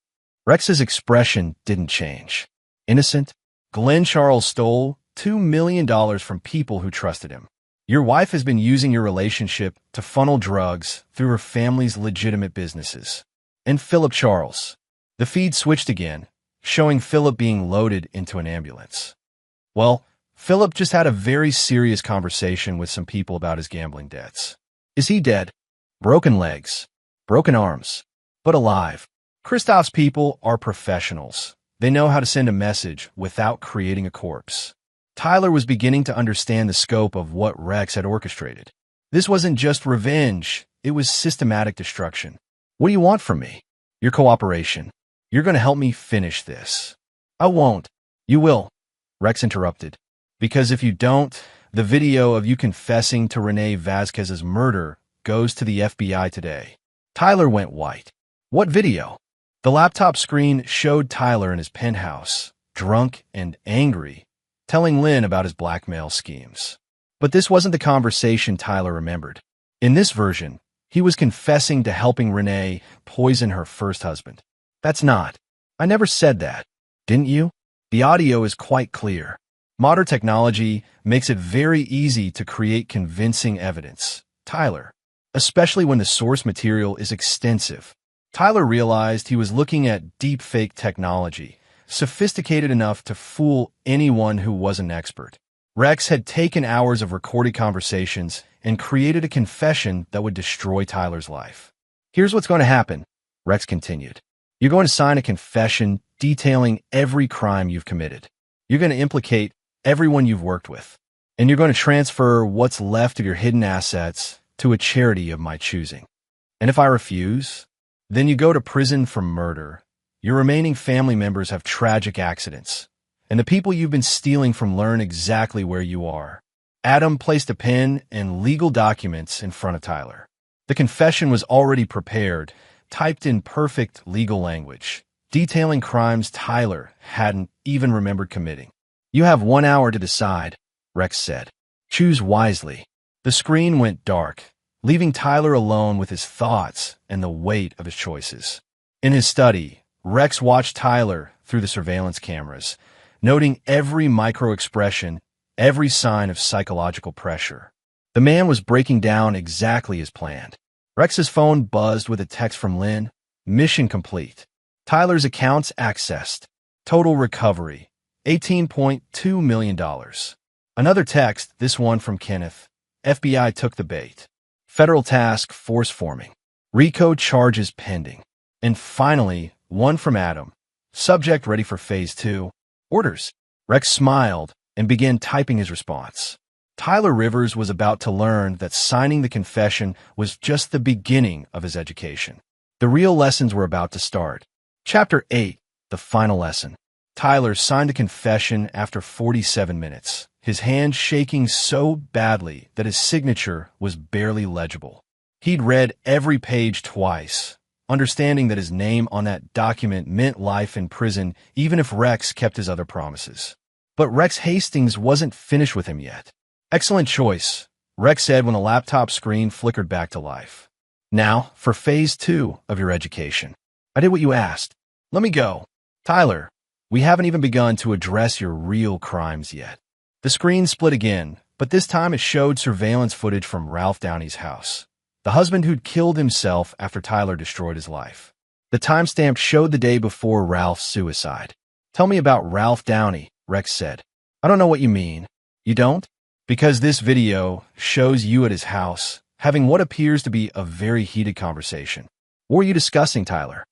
Rex's expression didn't change. Innocent? Glenn Charles stole $2 million from people who trusted him. Your wife has been using your relationship to funnel drugs through her family's legitimate businesses. And Philip Charles. The feed switched again, showing Philip being loaded into an ambulance. Well, Philip just had a very serious conversation with some people about his gambling debts. Is he dead? Broken legs. Broken arms. But alive. Christoph's people are professionals. They know how to send a message without creating a corpse. Tyler was beginning to understand the scope of what Rex had orchestrated. This wasn't just revenge, it was systematic destruction. What do you want from me? Your cooperation. You're going to help me finish this. I won't. You will, Rex interrupted. Because if you don't, the video of you confessing to Renee Vasquez's murder goes to the FBI today. Tyler went white. What video? The laptop screen showed Tyler in his penthouse, drunk and angry, telling Lynn about his blackmail schemes. But this wasn't the conversation Tyler remembered. In this version, he was confessing to helping Renee poison her first husband. That's not. I never said that. Didn't you? The audio is quite clear. Modern technology makes it very easy to create convincing evidence. Tyler. Especially when the source material is extensive. Tyler realized he was looking at deepfake technology, sophisticated enough to fool anyone who was an expert. Rex had taken hours of recorded conversations and created a confession that would destroy Tyler's life. Here's what's going to happen, Rex continued. You're going to sign a confession detailing every crime you've committed. You're going to implicate everyone you've worked with. And you're going to transfer what's left of your hidden assets to a charity of my choosing. And if I refuse, then you go to prison for murder. Your remaining family members have tragic accidents, and the people you've been stealing from learn exactly where you are. Adam placed a pen and legal documents in front of Tyler. The confession was already prepared, typed in perfect legal language, detailing crimes Tyler hadn't even remembered committing. You have 1 hour to decide, Rex said. Choose wisely. The screen went dark, leaving Tyler alone with his thoughts and the weight of his choices. In his study, Rex watched Tyler through the surveillance cameras, noting every micro-expression, every sign of psychological pressure. The man was breaking down exactly as planned. Rex's phone buzzed with a text from Lynn. Mission complete. Tyler's accounts accessed. Total recovery, $18.2 million. Another text, this one from Kenneth. FBI took the bait. Federal task force forming. RICO charges pending. And finally, one from Adam. Subject ready for phase 2. Orders. Rex smiled and began typing his response. Tyler Rivers was about to learn that signing the confession was just the beginning of his education. The real lessons were about to start. Chapter 8, the final lesson. Tyler signed a confession after 47 minutes, his hand shaking so badly that his signature was barely legible. He'd read every page twice, understanding that his name on that document meant life in prison even if Rex kept his other promises. But Rex Hastings wasn't finished with him yet. Excellent choice, Rex said when the laptop screen flickered back to life. Now, for phase 2 of your education. I did what you asked. Let me go. Tyler, we haven't even begun to address your real crimes yet. The screen split again, but this time it showed surveillance footage from Ralph Downey's house, the husband who'd killed himself after Tyler destroyed his life. The timestamp showed the day before Ralph's suicide. Tell me about Ralph Downey, Rex said. I don't know what you mean. You don't? Because this video shows you at his house, having what appears to be a very heated conversation. What were you discussing, Tyler?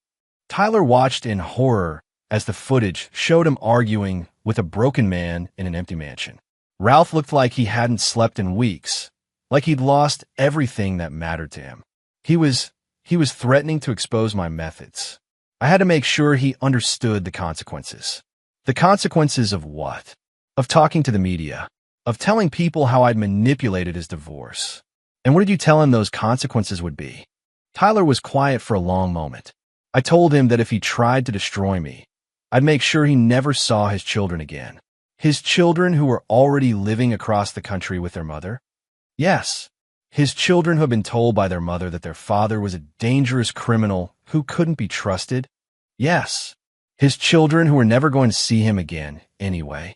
Tyler watched in horror as the footage showed him arguing with a broken man in an empty mansion. Ralph looked like he hadn't slept in weeks, like he'd lost everything that mattered to him. He was He was threatening to expose my methods. I had to make sure he understood the consequences. The consequences of what? Of talking to the media. Of telling people how I'd manipulated his divorce. And what did you tell him those consequences would be? Tyler was quiet for a long moment. I told him that if he tried to destroy me, I'd make sure he never saw his children again. His children who were already living across the country with their mother? Yes. His children who had been told by their mother that their father was a dangerous criminal who couldn't be trusted? Yes. His children who were never going to see him again, anyway.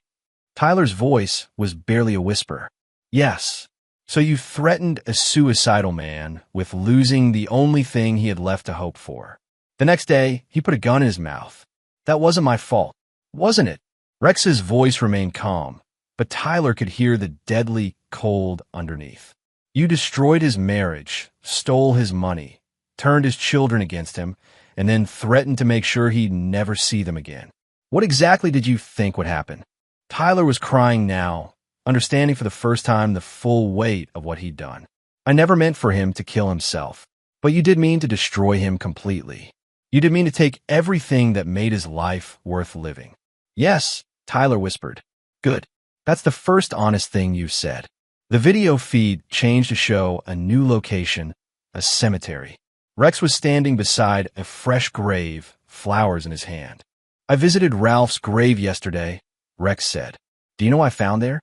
Tyler's voice was barely a whisper. Yes. So you threatened a suicidal man with losing the only thing he had left to hope for. The next day, he put a gun in his mouth. That wasn't my fault, wasn't it? Rex's voice remained calm, but Tyler could hear the deadly cold underneath. You destroyed his marriage, stole his money, turned his children against him, and then threatened to make sure he'd never see them again. What exactly did you think would happen? Tyler was crying now, understanding for the first time the full weight of what he'd done. I never meant for him to kill himself, but you did mean to destroy him completely. You did mean to take everything that made his life worth living. Yes, Tyler whispered. Good. That's the first honest thing you've said. The video feed changed to show a new location, a cemetery. Rex was standing beside a fresh grave, flowers in his hand. I visited Ralph's grave yesterday, Rex said. Do you know what I found there?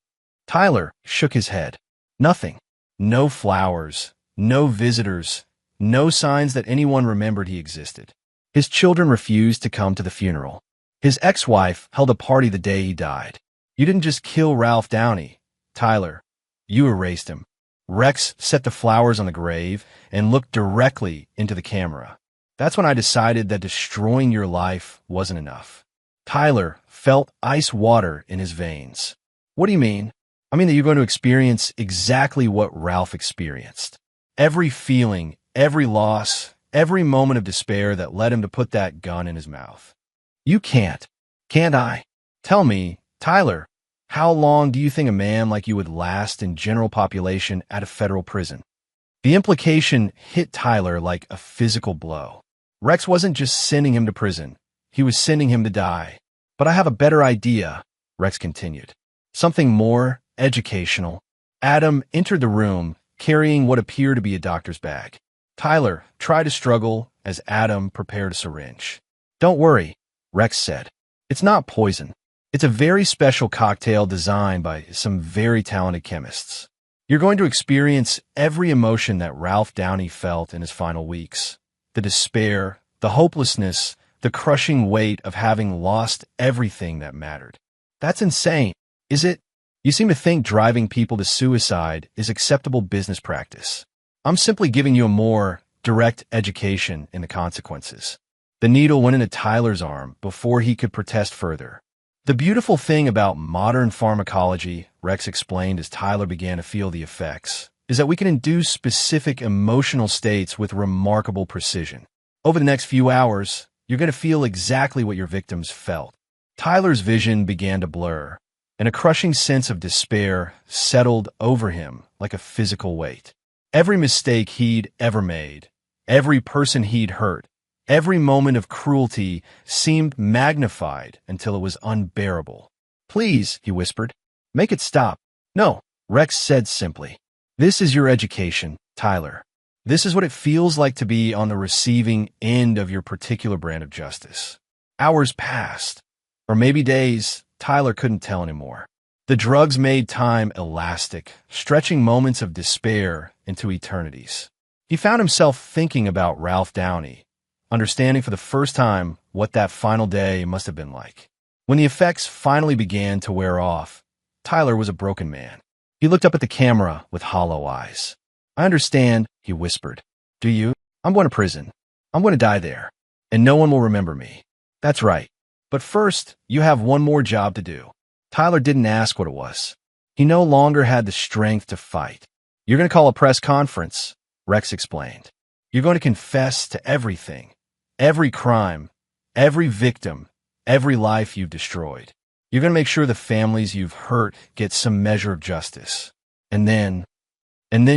Tyler shook his head. Nothing. No flowers, no visitors, no signs that anyone remembered he existed. His children refused to come to the funeral. His ex-wife held a party the day he died. You didn't just kill Ralph Downey, Tyler. You erased him. Rex set the flowers on the grave and looked directly into the camera. That's when I decided that destroying your life wasn't enough. Tyler felt ice water in his veins. What do you mean? I mean that you're going to experience exactly what Ralph experienced. Every feeling, every loss, every moment of despair that led him to put that gun in his mouth. You can't. Can't I? Tell me, Tyler, how long do you think a man like you would last in general population at a federal prison? The implication hit Tyler like a physical blow. Rex wasn't just sending him to prison. He was sending him to die. But I have a better idea, Rex continued. Something more educational. Adam entered the room carrying what appeared to be a doctor's bag. Tyler tried to struggle as Adam prepared a syringe. Don't worry, Rex said. It's not poison. It's a very special cocktail designed by some very talented chemists. You're going to experience every emotion that Ralph Downey felt in his final weeks. The despair, the hopelessness, the crushing weight of having lost everything that mattered. That's insane, is it? You seem to think driving people to suicide is acceptable business practice. I'm simply giving you a more direct education in the consequences. The needle went into Tyler's arm before he could protest further. The beautiful thing about modern pharmacology, Rex explained as Tyler began to feel the effects, is that we can induce specific emotional states with remarkable precision. Over the next few hours, you're going to feel exactly what your victims felt. Tyler's vision began to blur, and a crushing sense of despair settled over him like a physical weight. Every mistake he'd ever made, every person he'd hurt, every moment of cruelty seemed magnified until it was unbearable. Please, he whispered, make it stop. No, Rex said simply. This is your education, Tyler. This is what it feels like to be on the receiving end of your particular brand of justice. Hours passed, or maybe days. Tyler couldn't tell anymore. The drugs made time elastic, stretching moments of despair into eternities. He found himself thinking about Ralph Downey, understanding for the first time what that final day must have been like. When the effects finally began to wear off, Tyler was a broken man. He looked up at the camera with hollow eyes. I understand, he whispered. Do you? I'm going to prison. I'm going to die there, and no one will remember me. That's right. But first, you have one more job to do. Tyler didn't ask what it was. He no longer had the strength to fight. You're going to call a press conference, Rex explained. You're going to confess to everything, every crime, every victim, every life you've destroyed. You're going to make sure the families you've hurt get some measure of justice. And then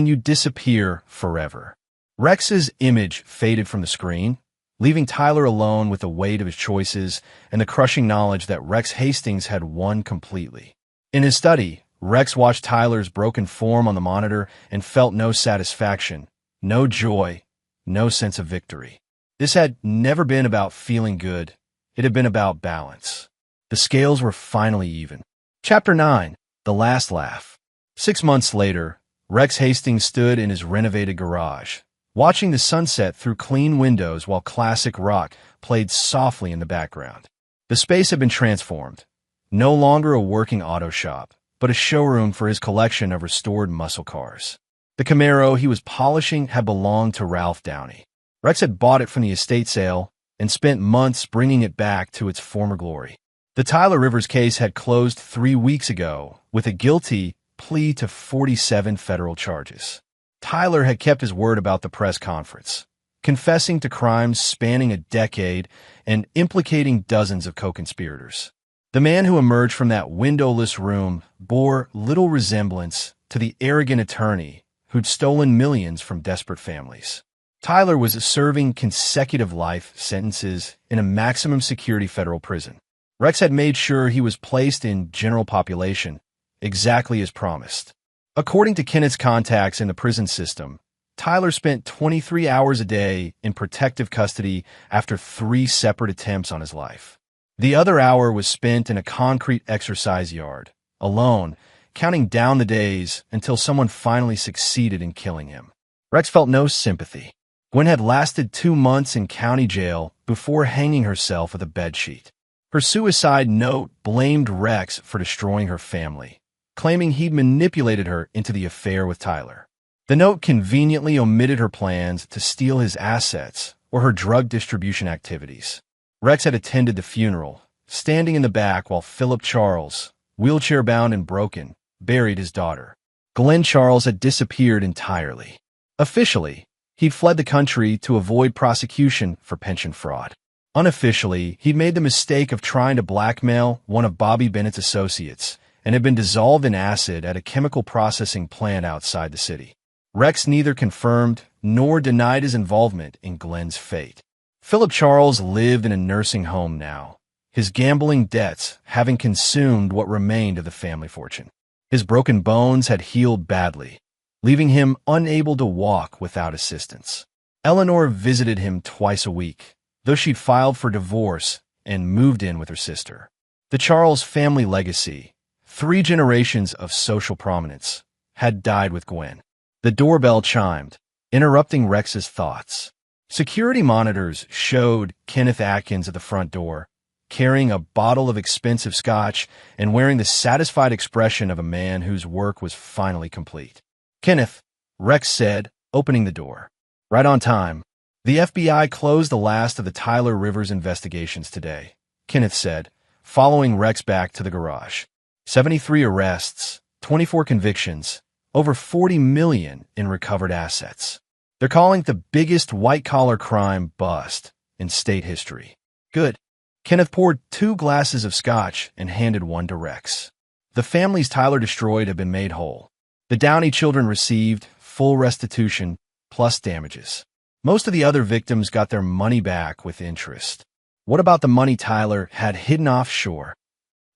you disappear forever. Rex's image faded from the screen, leaving Tyler alone with the weight of his choices and the crushing knowledge that Rex Hastings had won completely. In his study, Rex watched Tyler's broken form on the monitor and felt no satisfaction, no joy, no sense of victory. This had never been about feeling good. It had been about balance. The scales were finally even. Chapter 9. The Last Laugh. 6 months later, Rex Hastings stood in his renovated garage, watching the sunset through clean windows while classic rock played softly in the background. The space had been transformed. No longer a working auto shop, but a showroom for his collection of restored muscle cars. The Camaro he was polishing had belonged to Ralph Downey. Rex had bought it from the estate sale and spent months bringing it back to its former glory. The Tyler Rivers case had closed 3 weeks ago with a guilty plea to 47 federal charges. Tyler had kept his word about the press conference, confessing to crimes spanning a decade and implicating dozens of co-conspirators. The man who emerged from that windowless room bore little resemblance to the arrogant attorney who'd stolen millions from desperate families. Tyler was serving consecutive life sentences in a maximum security federal prison. Rex had made sure he was placed in general population, exactly as promised. According to Kenneth's contacts in the prison system, Tyler spent 23 hours a day in protective custody after 3 separate attempts on his life. The other hour was spent in a concrete exercise yard, alone, counting down the days until someone finally succeeded in killing him. Rex felt no sympathy. Gwen had lasted 2 months in county jail before hanging herself with a bedsheet. Her suicide note blamed Rex for destroying her family, claiming he'd manipulated her into the affair with Tyler. The note conveniently omitted her plans to steal his assets or her drug distribution activities. Rex had attended the funeral, standing in the back while Philip Charles, wheelchair-bound and broken, buried his daughter. Glenn Charles had disappeared entirely. Officially, he'd fled the country to avoid prosecution for pension fraud. Unofficially, he'd made the mistake of trying to blackmail one of Bobby Bennett's associates and had been dissolved in acid at a chemical processing plant outside the city. Rex neither confirmed nor denied his involvement in Glenn's fate. Philip Charles lived in a nursing home now, his gambling debts having consumed what remained of the family fortune. His broken bones had healed badly, leaving him unable to walk without assistance. Eleanor visited him twice a week, though she'd filed for divorce and moved in with her sister. The Charles family legacy, 3 generations of social prominence, had died with Gwen. The doorbell chimed, interrupting Rex's thoughts. Security monitors showed Kenneth Atkins at the front door, carrying a bottle of expensive scotch and wearing the satisfied expression of a man whose work was finally complete. "Kenneth," Rex said, opening the door. "Right on time. The FBI closed the last of the Tyler Rivers investigations today," Kenneth said, following Rex back to the garage. 73 arrests, 24 convictions, over $40 million in recovered assets. They're calling it the biggest white-collar crime bust in state history. "Good." Kenneth poured 2 glasses of scotch and handed one to Rex. The families Tyler destroyed have been made whole. The Downey children received full restitution plus damages. Most of the other victims got their money back with interest. What about the money Tyler had hidden offshore?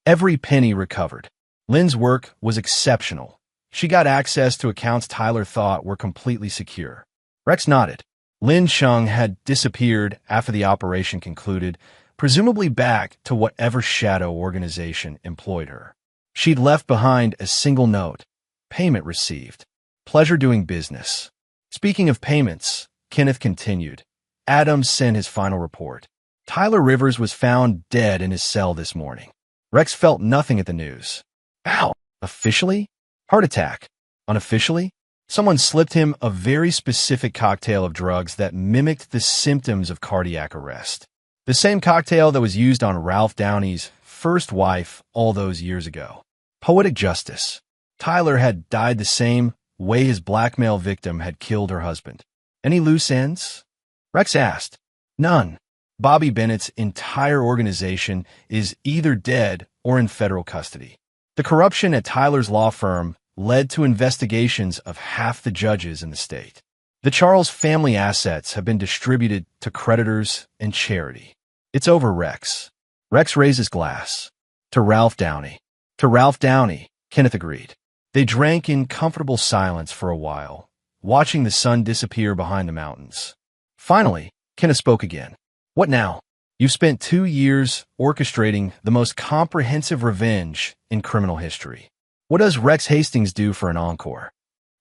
Every penny recovered. Lynn's work was exceptional. She got access to accounts Tyler thought were completely secure. Rex nodded. Lynn Chung had disappeared after the operation concluded, presumably back to whatever shadow organization employed her. She'd left behind a single note: payment received. Pleasure doing business. Speaking of payments, Kenneth continued. Adams sent his final report. Tyler Rivers was found dead in his cell this morning. Rex felt nothing at the news. Ow! Officially? Heart attack. Unofficially? Someone slipped him a very specific cocktail of drugs that mimicked the symptoms of cardiac arrest. The same cocktail that was used on Ralph Downey's first wife all those years ago. Poetic justice. Tyler had died the same way his blackmail victim had killed her husband. Any loose ends? Rex asked. None. Bobby Bennett's entire organization is either dead or in federal custody. The corruption at Tyler's law firm led to investigations of half the judges in the state. The Charles family assets have been distributed to creditors and charity. It's over, Rex. Rex raised his glass. To Ralph Downey. To Ralph Downey, Kenneth agreed. They drank in comfortable silence for a while, watching the sun disappear behind the mountains. Finally, Kenneth spoke again. What now? You've spent 2 years orchestrating the most comprehensive revenge in criminal history. What does Rex Hastings do for an encore?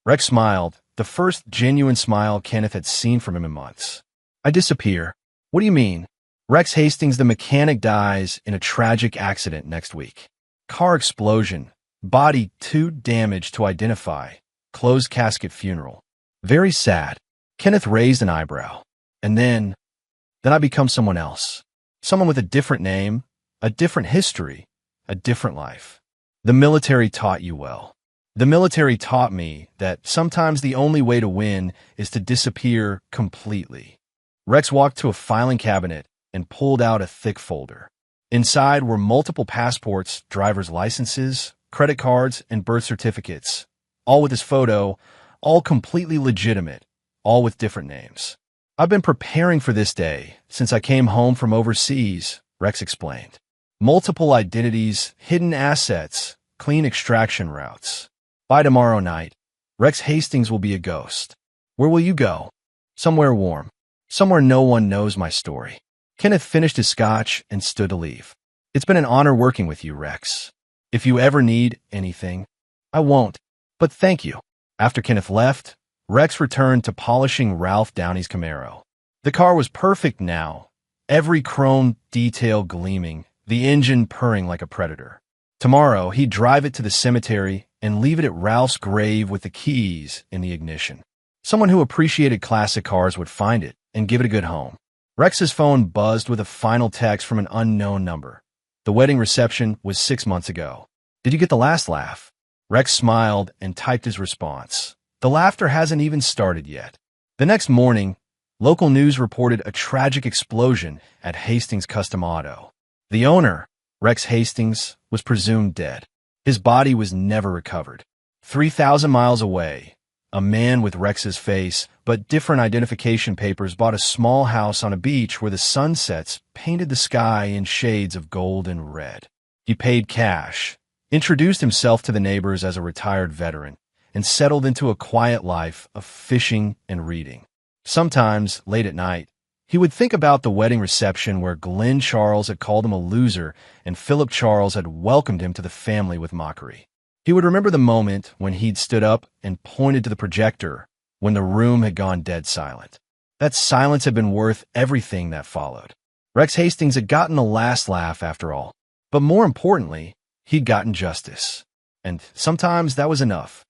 Rex smiled, the first genuine smile Kenneth had seen from him in months. I disappear. What do you mean? Rex Hastings, the mechanic, dies in a tragic accident next week. Car explosion. Body too damaged to identify. Closed casket funeral. Very sad. Kenneth raised an eyebrow. And then I become someone else. Someone with a different name, a different history, a different life. The military taught you well. The military taught me that sometimes the only way to win is to disappear completely. Rex walked to a filing cabinet and pulled out a thick folder. Inside were multiple passports, driver's licenses, credit cards, and birth certificates, all with his photo, all completely legitimate, all with different names. I've been preparing for this day since I came home from overseas, Rex explained. Multiple identities, hidden assets, clean extraction routes. By tomorrow night, Rex Hastings will be a ghost. Where will you go? Somewhere warm. Somewhere no one knows my story. Kenneth finished his scotch and stood to leave. It's been an honor working with you, Rex. If you ever need anything, I won't, but thank you. After Kenneth left, Rex returned to polishing Ralph Downey's Camaro. The car was perfect now, every chrome detail gleaming, the engine purring like a predator. Tomorrow, he'd drive it to the cemetery and leave it at Ralph's grave with the keys in the ignition. Someone who appreciated classic cars would find it and give it a good home. Rex's phone buzzed with a final text from an unknown number. The wedding reception was 6 months ago. Did you get the last laugh? Rex smiled and typed his response. The laughter hasn't even started yet. The next morning, local news reported a tragic explosion at Hastings Custom Auto. The owner, Rex Hastings, was presumed dead. His body was never recovered. 3,000 miles away, a man with Rex's face but different identification papers bought a small house on a beach where the sunsets painted the sky in shades of gold and red. He paid cash, introduced himself to the neighbors as a retired veteran, and settled into a quiet life of fishing and reading. Sometimes, late at night, he would think about the wedding reception where Glenn Charles had called him a loser and Philip Charles had welcomed him to the family with mockery. He would remember the moment when he'd stood up and pointed to the projector when the room had gone dead silent. That silence had been worth everything that followed. Rex Hastings had gotten the last laugh after all, but more importantly, he'd gotten justice. And sometimes that was enough.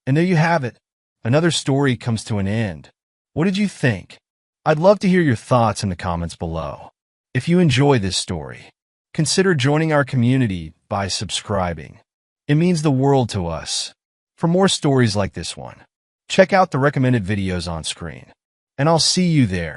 And there you have it. Another story comes to an end. What did you think? I'd love to hear your thoughts in the comments below. If you enjoy this story, consider joining our community by subscribing. It means the world to us. For more stories like this one, check out the recommended videos on screen. And I'll see you there.